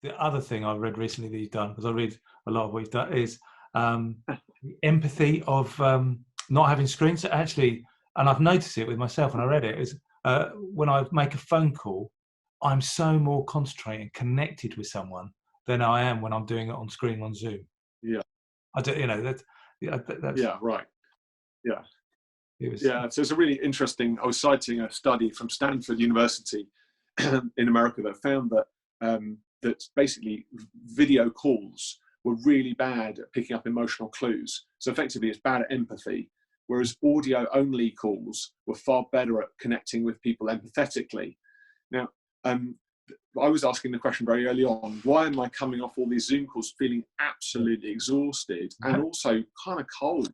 the other thing I read recently that you've done, because I read a lot of what you've done, is the empathy of not having screens. Actually, and I've noticed it with myself when I read it, is when I make a phone call, I'm so more concentrated, connected with someone than I am when I'm doing it on screen on Zoom. Yeah. I don't, you know, that's Yeah, right. Yeah. it was, Yeah, so it's a really interesting. I was citing a study from Stanford University in America that found that that basically video calls were really bad at picking up emotional clues. So effectively, it's bad at empathy, whereas audio-only calls were far better at connecting with people empathetically. Now, I was asking the question very early on: why am I coming off all these Zoom calls feeling absolutely exhausted and also kind of cold?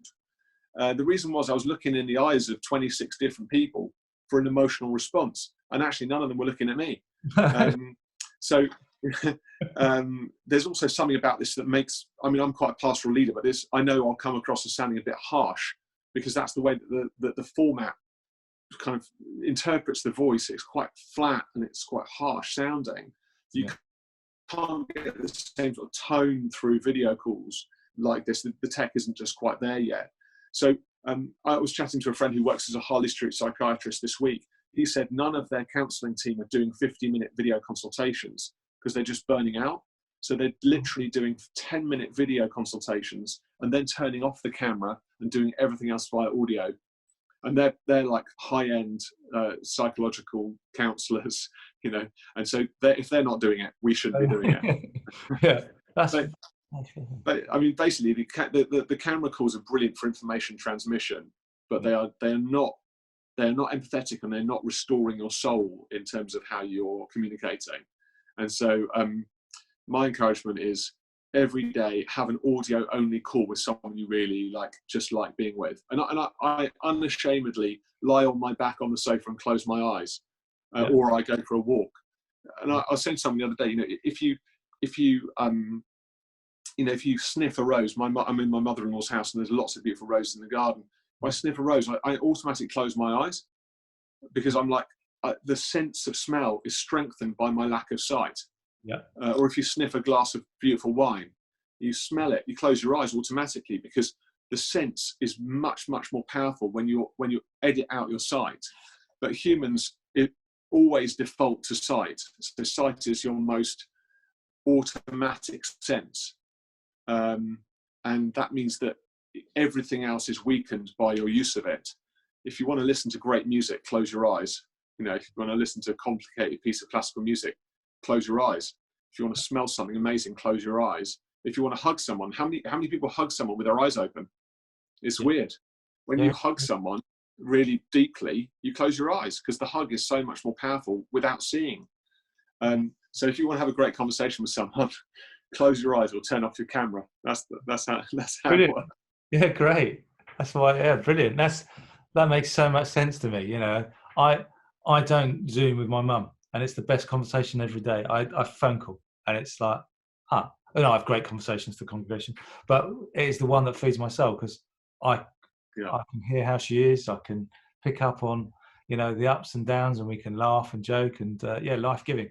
The reason was I was looking in the eyes of 26 different people for an emotional response, and actually none of them were looking at me. So there's also something about this that makes, I mean, I'm quite a pastoral leader, but this, I know I'll come across as sounding a bit harsh, because that's the way that the format kind of interprets the voice. It's quite flat and it's quite harsh sounding. You can't get the same sort of tone through video calls like this. The tech isn't just quite there yet. So I was chatting to a friend who works as a Harley Street psychiatrist this week. He said none of their counselling team are doing 50-minute video consultations because they're just burning out. So they're literally doing 10-minute video consultations and then turning off the camera and doing everything else via audio. And they're like high-end psychological counsellors, you know. And so if they're not doing it, we should be doing it. Yeah, that's. But I mean, basically, the camera calls are brilliant for information transmission, but they're not empathetic, and they're not restoring your soul in terms of how you're communicating. And so, my encouragement is every day have an audio only call with someone you really like, just like being with. And I unashamedly lie on my back on the sofa and close my eyes, or I go for a walk. And I was saying to someone the other day, you know, if you sniff a rose, I'm in my mother-in-law's house and there's lots of beautiful roses in the garden. If I sniff a rose, I automatically close my eyes, because I'm like, the sense of smell is strengthened by my lack of sight. Yeah. Or if you sniff a glass of beautiful wine, you smell it, you close your eyes automatically, because the sense is much, much more powerful when you edit out your sight. But humans, it always default to sight. So sight is your most automatic sense. And that means that everything else is weakened by your use of it. If you want to listen to great music, close your eyes. You know, if you want to listen to a complicated piece of classical music, close your eyes. If you want to smell something amazing, close your eyes. If you want to hug someone, how many people hug someone with their eyes open? It's weird. When you hug someone really deeply, you close your eyes, because the hug is so much more powerful without seeing. So if you want to have a great conversation with someone, close your eyes or turn off your camera. That's how it works. Yeah, great. That's why. Yeah, brilliant. That makes so much sense to me. You know, I don't Zoom with my mum, and it's the best conversation every day. I phone call, and it's like, I have great conversations to the congregation, but it is the one that feeds my soul, because I can hear how she is. I can pick up on, you know, the ups and downs, and we can laugh and joke, and life giving.